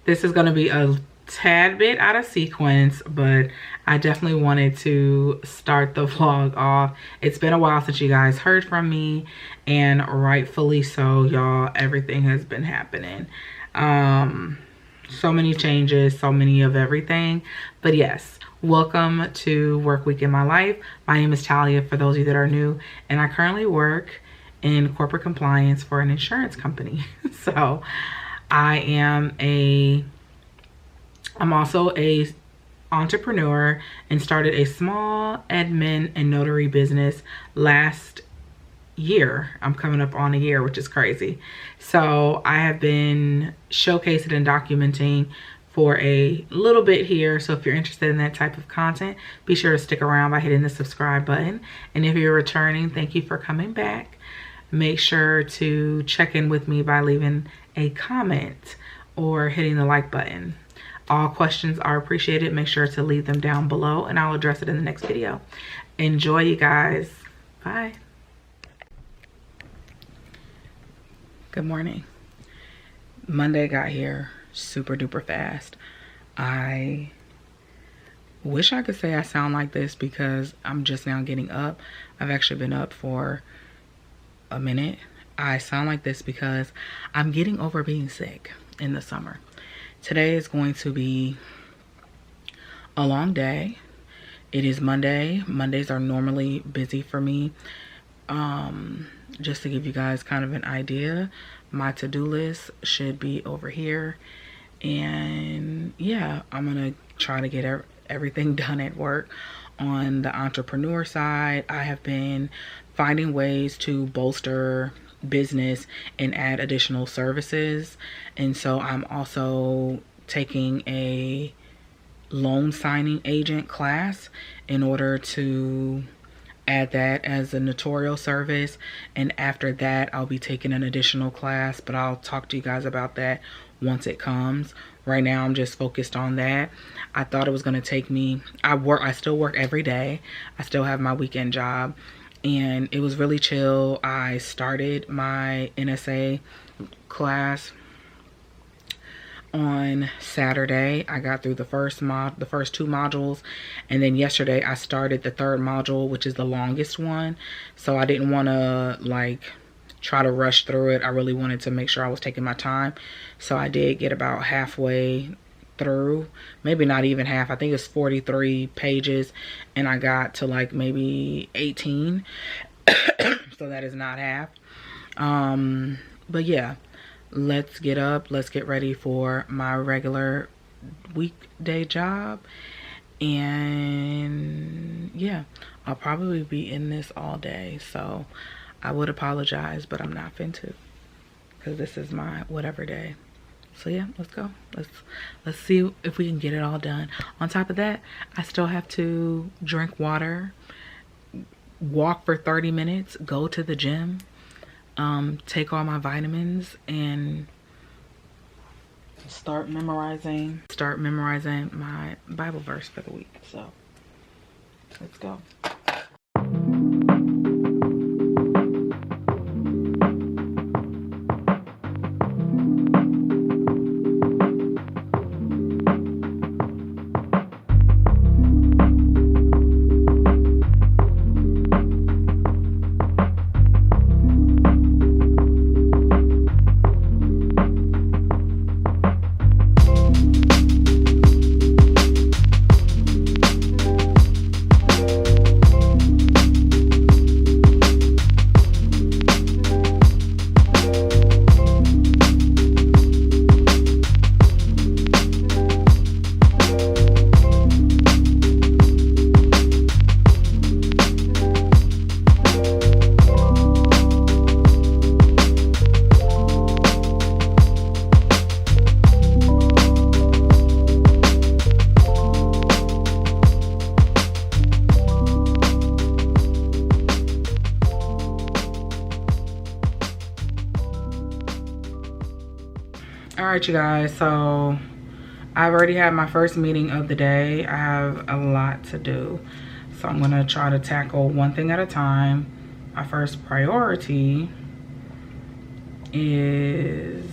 This is going to be a tad bit out of sequence, but I definitely wanted to start the vlog off. It's been a while since you guys heard from me, and rightfully so, y'all. Everything has been happening. So many changes, so many of everything. But yes, welcome to Work Week in My Life. My name is Talia, for those of you that are new, and I currently work in corporate compliance for an insurance company. So I'm also a entrepreneur and started a small admin and notary business last year. I'm coming up on a year, which is crazy. So I have been showcasing and documenting for a little bit here. So if you're interested in that type of content, be sure to stick around by hitting the subscribe button. And if you're returning, thank you for coming back. Make sure to check in with me by leaving a comment or hitting the like button. All questions are appreciated. Make sure to leave them down below and I'll address it in the next video. Enjoy, you guys. Bye. Good morning. Monday got here super duper fast. I wish I could say I sound like this because I'm just now getting up. I've actually been up for a minute. I sound like this because I'm getting over being sick in the summer. Today is going to be a long day. It is Monday. Mondays are normally busy for me. Just to give you guys kind of an idea, my to-do list should be over here. And yeah, I'm gonna try to get everything done at work. On the entrepreneur side, I have been finding ways to bolster business and add additional services. And so I'm also taking a loan signing agent class in order to add that as a notarial service. And after that, I'll be taking an additional class, but I'll talk to you guys about that once it comes. Right now I'm just focused on that. I thought it was going to take me, I still work every day. I still have my weekend job, and it was really chill. I started my NSA class on Saturday. I got through the first two modules, and then yesterday I started the third module, which is the longest one. So I didn't want to like try to rush through it. I really wanted to make sure I was taking my time. So I did get about halfway through, maybe not even half. I think it's 43 pages and I got to like maybe 18. So that is not half. But yeah, let's get up, let's get ready for my regular weekday job. And yeah, I'll probably be in this all day, so I would apologize, but I'm not finna, because this is my whatever day. So yeah, let's go. Let's see if we can get it all done. On top of that, I still have to drink water, walk for 30 minutes, go to the gym, take all my vitamins, and start memorizing my Bible verse for the week. So let's go. All right, you guys, so I've already had my first meeting of the day. I have a lot to do, so I'm gonna try to tackle one thing at a time. My first priority is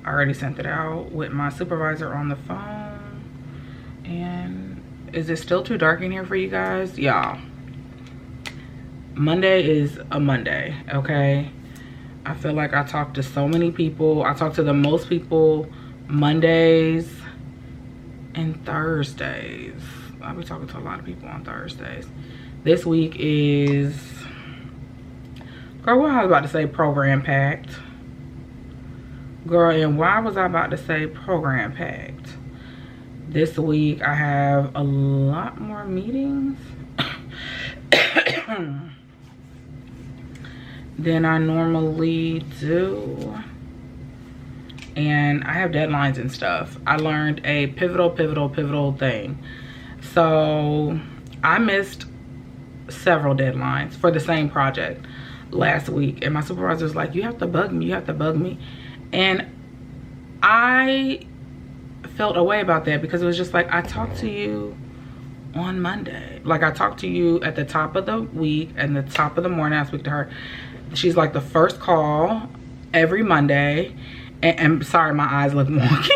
I already sent it out with my supervisor on the phone. And is it still too dark in here for you guys? Y'all, Monday is a Monday, okay? I feel like I talk to so many people. I talk to the most people Mondays and Thursdays. I'll be talking to a lot of people on Thursdays. This week is, girl, what I was about to say program packed. Girl, and why was I about to say program packed? This week I have a lot more meetings than I normally do. And I have deadlines and stuff. I learned a pivotal thing. So I missed several deadlines for the same project last week. And my supervisor was like, you have to bug me, you have to bug me. And I felt a way about that because it was just like, I talked to you on Monday. Like, I talked to you at the top of the week and the top of the morning. I speak to her. She's like the first call every Monday. And sorry, my eyes look wonky.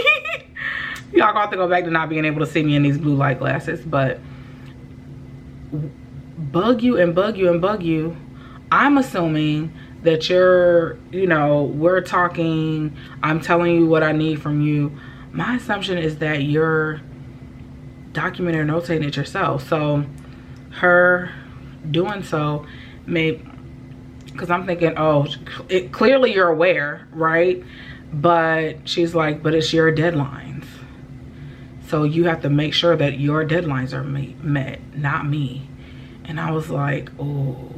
Y'all gonna have to go back to not being able to see me in these blue light glasses. But bug you and bug you and bug you. I'm assuming that you're, you know, we're talking, I'm telling you what I need from you. My assumption is that you're documenting or notating it yourself. So her doing so made, because I'm thinking, oh, clearly you're aware, right? But she's like, but it's your deadlines. So you have to make sure that your deadlines are met, not me. And I was like, oh.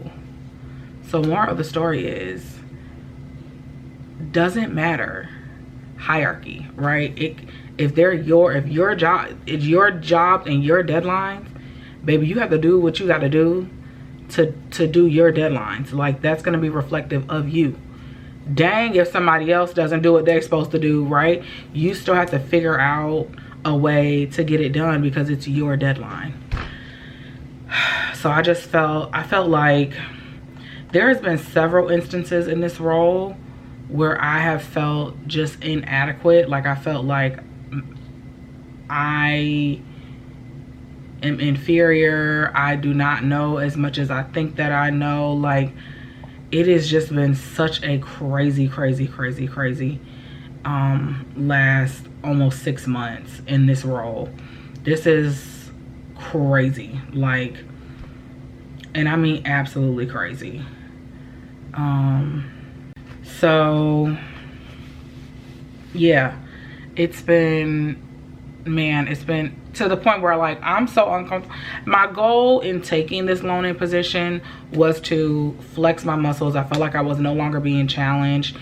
So more of the story is, doesn't matter hierarchy, right? If your job and your deadlines, baby, you have to do what you got to do to do your deadlines. Like, that's going to be reflective of you. Dang if somebody else doesn't do what they're supposed to do, right? You still have to figure out a way to get it done because it's your deadline. So I felt like there has been several instances in this role where I have felt just inadequate. Like, I felt like I am inferior. I do not know as much as I think that I know. Like, it has just been such a crazy last almost 6 months in this role. This is crazy, like, and I mean absolutely crazy. So yeah, it's been, man, it's been to the point where, like, I'm so uncomfortable. My goal in taking this loaning position was to flex my muscles. I felt like I was no longer being challenged.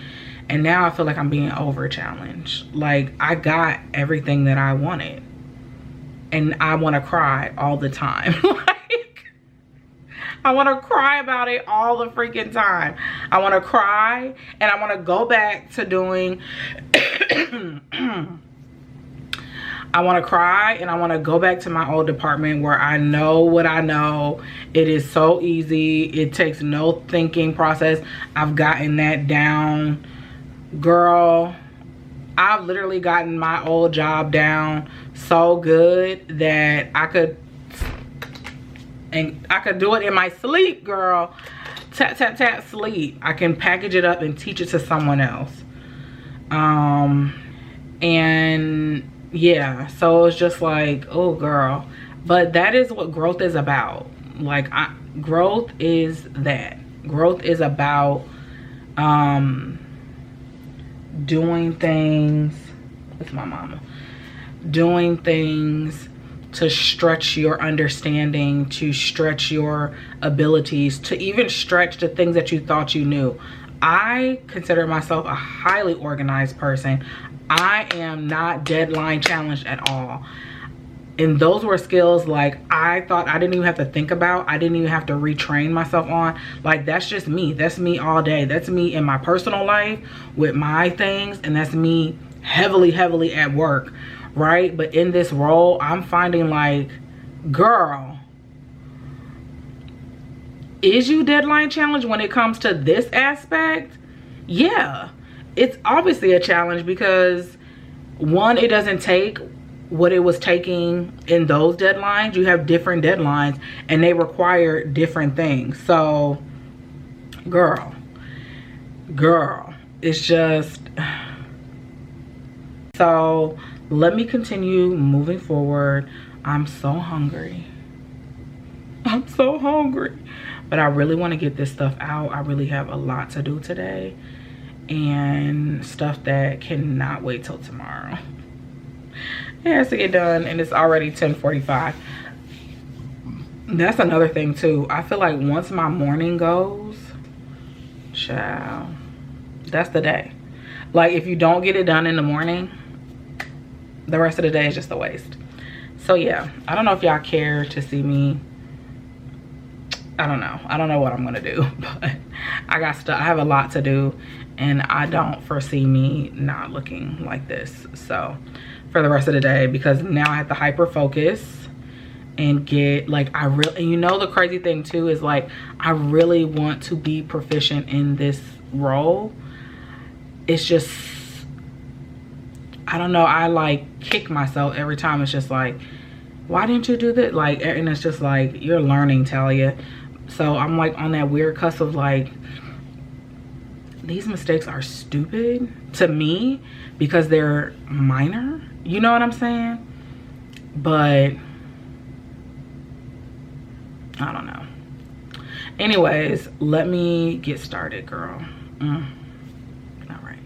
And now I feel like I'm being over challenged. Like, I got everything that I wanted. And I want to cry all the time. Like, I want to cry about it all the freaking time. I want to cry and I want to go back to doing I want to cry and I want to go back to my old department where I know what I know. It is so easy. It takes no thinking process. I've gotten that down. Girl, I've literally gotten my old job down so good that I could do it in my sleep, girl. Tap, tap, tap, sleep. I can package it up and teach it to someone else. And yeah, so it's just like, oh girl. But that is what growth is about. Like, growth is that. Growth is about doing things, that's my mama, doing things to stretch your understanding, to stretch your abilities, to even stretch the things that you thought you knew. I consider myself a highly organized person. I am not deadline challenged at all. And those were skills, like, I thought I didn't even have to think about. I didn't even have to retrain myself on. Like, that's just me. That's me all day. That's me in my personal life with my things. And that's me heavily at work, right? But in this role, I'm finding, like, girl, is you deadline challenged when it comes to this aspect? Yeah. it's obviously a challenge because one, it doesn't take what it was taking in those deadlines. You have different deadlines and they require different things. So girl, it's just, so let me continue moving forward. I'm so hungry. I'm so hungry, but I really want to get this stuff out. I really have a lot to do today and stuff that cannot wait till tomorrow. It has to get done, and it's already 10:45. That's another thing too. I feel like once my morning goes, child, that's the day. Like if you don't get it done in the morning, the rest of the day is just a waste. So yeah, I don't know if y'all care to see me. I don't know what I'm gonna do, but I have a lot to do, and I don't foresee me not looking like this so for the rest of the day, because now I have to hyper focus and get like, and you know, the crazy thing too is like, I really want to be proficient in this role. It's just, I don't know, I like kick myself every time. It's just like, why didn't you do that? Like, and it's just like, you're learning, Talia. So I'm like on that weird cusp of like, these mistakes are stupid to me because they're minor, you know what I'm saying? But I don't know. Anyways, let me get started, girl. All right.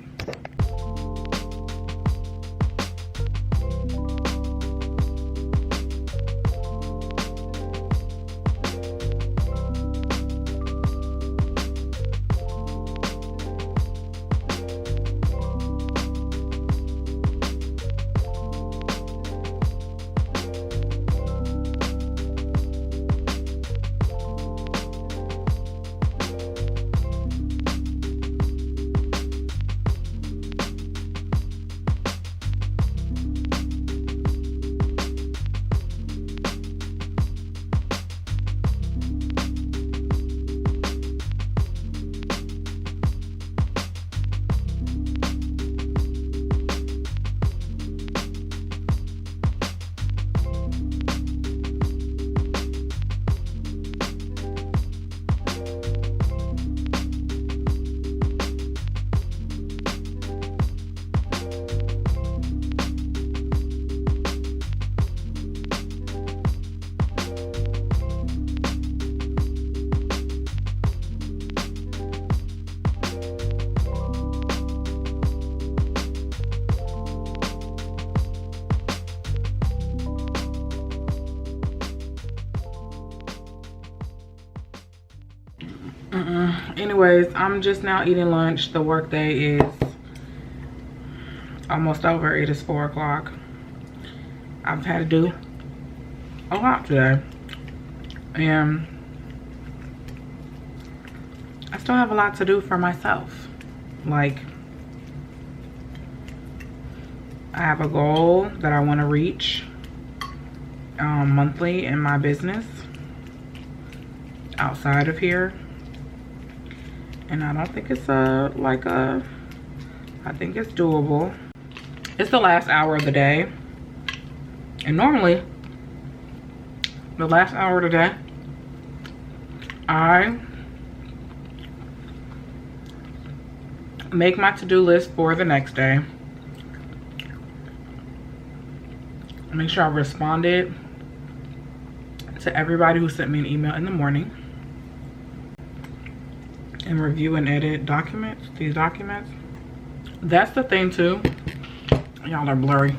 Anyways, I'm just now eating lunch. The work day is almost over. It is 4 o'clock. I've had to do a lot today, and I still have a lot to do for myself. Like, I have a goal that I want to reach monthly in my business outside of here. And I don't think it's I think it's doable. It's the last hour of the day. And normally, the last hour of the day, I make my to-do list for the next day. Make sure I responded to everybody who sent me an email in the morning. And review and edit these documents. That's the thing too. Y'all are blurry.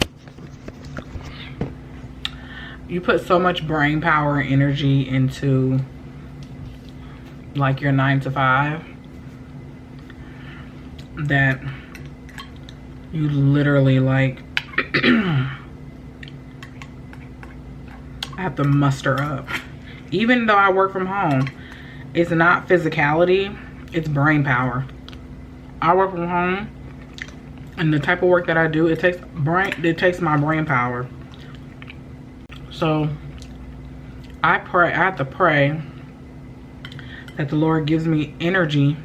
You put so much brain power and energy into like your 9 to 5 that you literally like have to muster up. Even though I work from home, it's not physicality. It's brain power. I work from home, and the type of work that I do, it takes my brain power. So I have to pray that the Lord gives me energy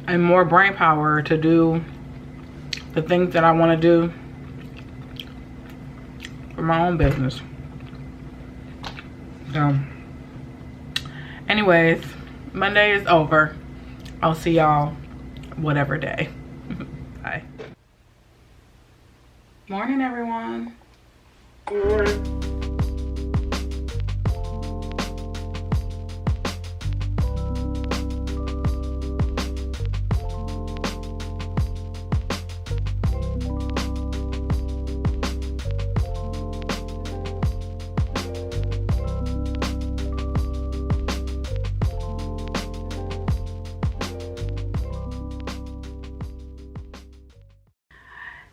and more brain power to do the things that I want to do for my own business. So anyways, Monday is over. I'll see y'all whatever day. Bye. Morning, everyone.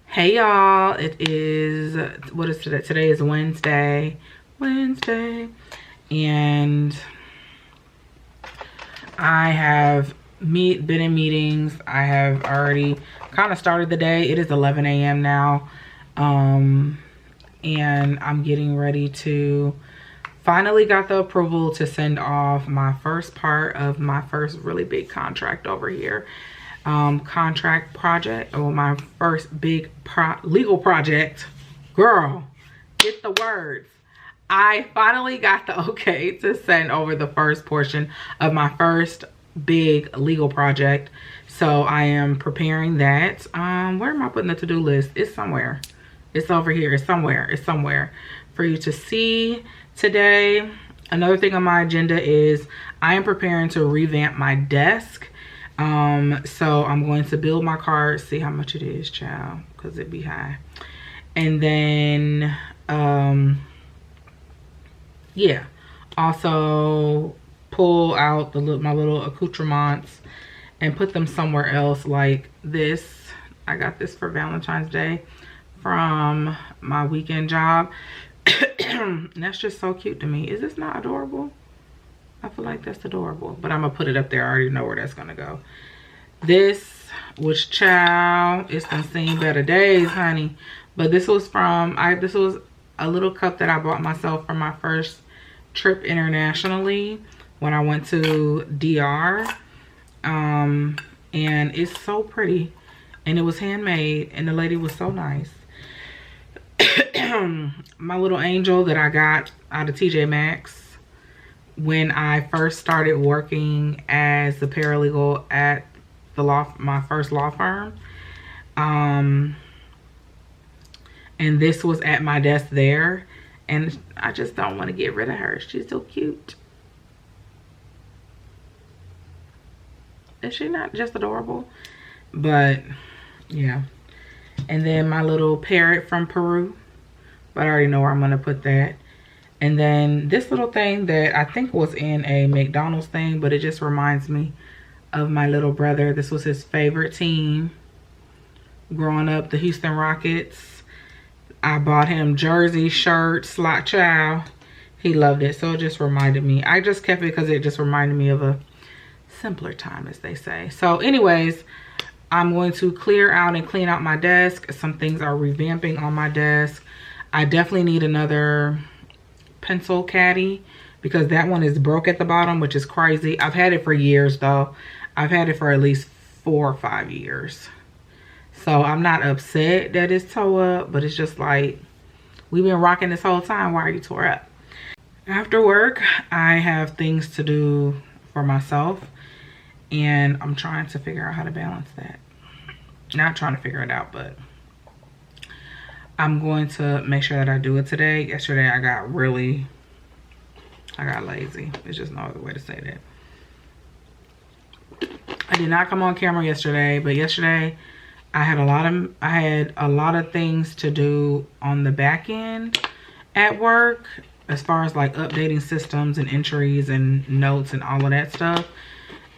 Hey y'all, it is, what is today? Today is Wednesday, and I have been in meetings. I have already kind of started the day. It is 11 a.m. now, and I'm getting ready to finally got the approval to send off my first part of my first really big contract over here. Contract project, or my first big legal project. Girl, get the words. I finally got the okay to send over the first portion of my first big legal project. So I am preparing that. Where am I putting the to-do list? It's somewhere. It's over here. It's somewhere. It's somewhere for you to see today. Another thing on my agenda is I am preparing to revamp my desk. So I'm going to build my card, see how much it is, child, because it'd be high. And then, yeah, also pull out my little accoutrements and put them somewhere else, like this. I got this for Valentine's Day from my weekend job. And that's just so cute to me. Is this not adorable? I feel like that's adorable, but I'm gonna put it up there. I already know where that's gonna go. This, which child, it's done seen better days, honey. But this was from, this was a little cup that I bought myself for my first trip internationally when I went to DR. And it's so pretty, and it was handmade, and the lady was so nice. My little angel that I got out of TJ Maxx when I first started working as a paralegal at the my first law firm. And this was at my desk there, and I just don't want to get rid of her. She's so cute. Is she not just adorable? But yeah. And then my little parrot from Peru, but I already know where I'm gonna put that. And then this little thing that I think was in a McDonald's thing, but it just reminds me of my little brother. This was his favorite team growing up, the Houston Rockets. I bought him jersey, shirt, slot child. He loved it, so it just reminded me. I just kept it because it just reminded me of a simpler time, as they say. So anyways, I'm going to clear out and clean out my desk. Some things are revamping on my desk. I definitely need another pencil caddy because that one is broke at the bottom, which is crazy. I've had it for years though. I've had it for at least 4 or 5 years. So I'm not upset that it's tore up, but it's just like, we've been rocking this whole time. Why are you tore up? After work, I have things to do for myself, and I'm trying to figure out how to balance that. Not trying to figure it out, but I'm going to make sure that I do it today. Yesterday I got lazy. There's just no other way to say that. I did not come on camera yesterday, but yesterday I had a lot of things to do on the back end at work, as far as like updating systems and entries and notes and all of that stuff,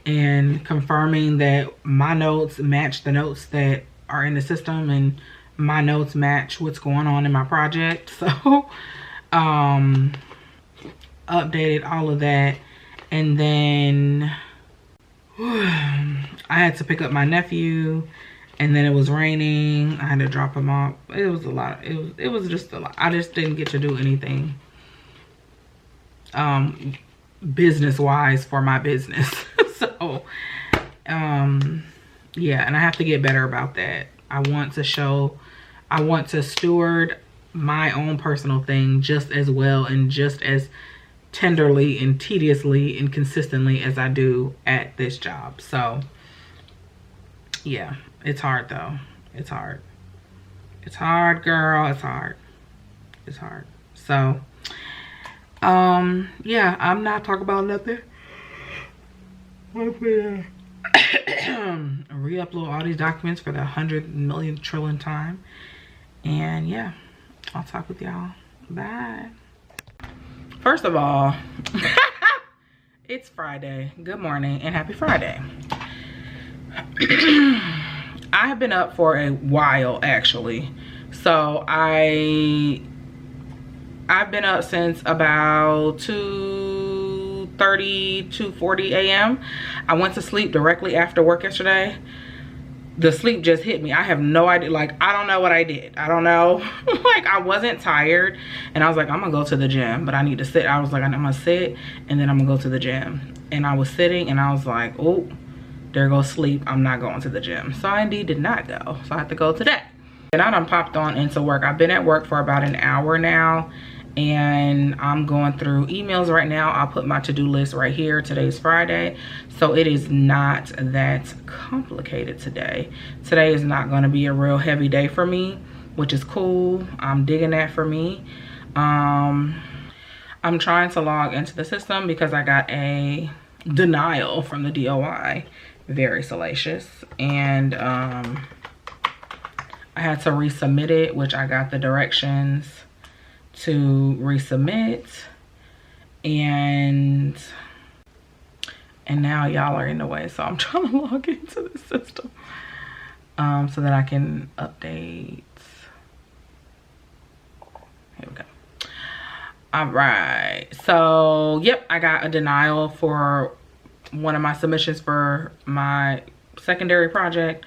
and confirming that my notes match the notes that are in the system and my notes match what's going on in my project. So updated all of that, and then I had to pick up my nephew, and then it was raining. I had to drop him off. It was a lot. It was just a lot. I just didn't get to do anything business wise for my business. So yeah, and I have to get better about that. I want to steward my own personal thing just as well and just as tenderly and tediously and consistently as I do at this job. So yeah, it's hard though. It's hard. It's hard, girl. It's hard. It's hard. So yeah, I'm not talking about nothing. Re-upload all these documents for the 100 million trillion time. And yeah, I'll talk with y'all. Bye. First of all, it's Friday. Good morning and happy Friday. I have been up for a while actually. So I've been up since about 2:30, 2:40 a.m. I went to sleep directly after work yesterday. The sleep just hit me. I have no idea. Like, I don't know what I did. I don't know. Like, I wasn't tired. And I was like, I'm going to go to the gym. But I need to sit. I was like, I'm going to sit. And then I'm going to go to the gym. And I was sitting. And I was like, oh, there goes sleep. I'm not going to the gym. So I indeed did not go. So I have to go today. And I done popped on into work. I've been at work for about an hour now. And I'm going through emails right now. I'll put my to-do list right here. Today's Friday, so it is not that complicated today. Today is not going to be a real heavy day for me, which is cool. I'm digging that for me. I'm trying to log into the system because I got a denial from the DOI. Very salacious. And I had to resubmit it, which I got the directions to resubmit, and now y'all are in the way, so I'm trying to log into the system so that I can update. Here we go. All right, so yep, I got a denial for one of my submissions for my secondary project.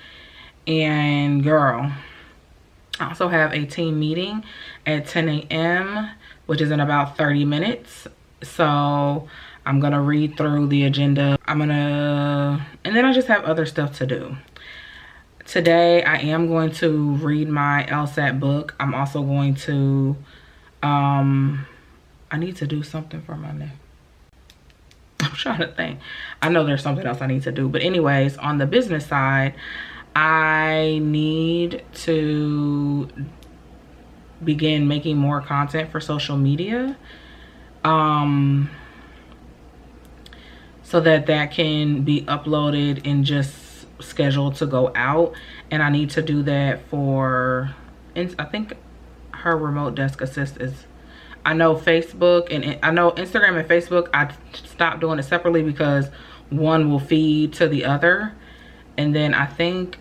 And girl, I also have a team meeting at 10 a.m., which is in about 30 minutes. So I'm gonna read through the agenda. And then I just have other stuff to do. Today, I am going to read my LSAT book. I'm also going to, I need to do something for my neck. I'm trying to think. I know there's something else I need to do. But anyways, on the business side, I need to begin making more content for social media so that can be uploaded and just scheduled to go out. And I need to do that for, I think her remote desk assist is, I know Facebook and I know Instagram and Facebook, I stopped doing it separately because one will feed to the other. And then I think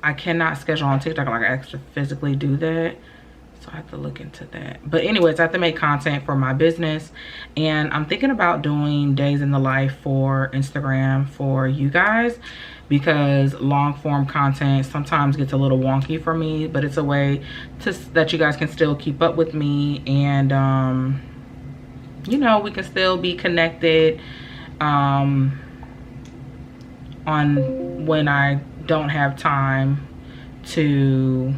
I cannot schedule on TikTok, like I have to physically do that. So I have to look into that. But anyways, I have to make content for my business. And I'm thinking about doing days in the life for Instagram for you guys, because long form content sometimes gets a little wonky for me, but it's a way that you guys can still keep up with me. And, you know, we can still be connected on when I don't have time to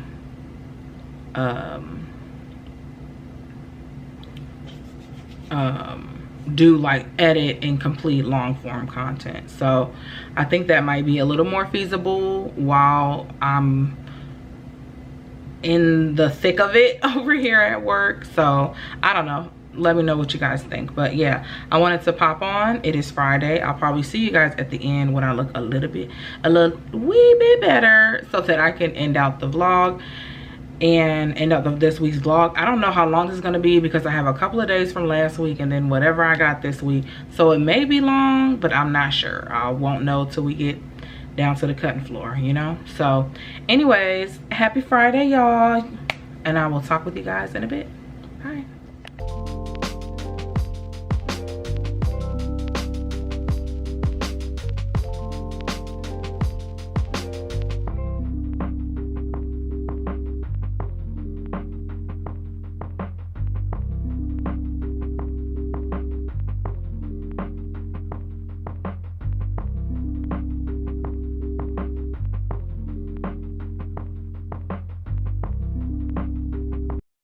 do like edit and complete long form content. So I think that might be a little more feasible while I'm in the thick of it over here at work. So I don't know, let me know what you guys think. But yeah, I wanted to pop on. It is Friday. I'll probably see you guys at the end when I look a wee bit better, so that I can end out the vlog and end up this week's vlog. I don't know how long this is going to be because I have a couple of days from last week and then whatever I got this week, so it may be long, but I'm not sure. I won't know till we get down to the cutting floor, you know. So anyways, happy Friday, y'all, and I will talk with you guys in a bit. Bye.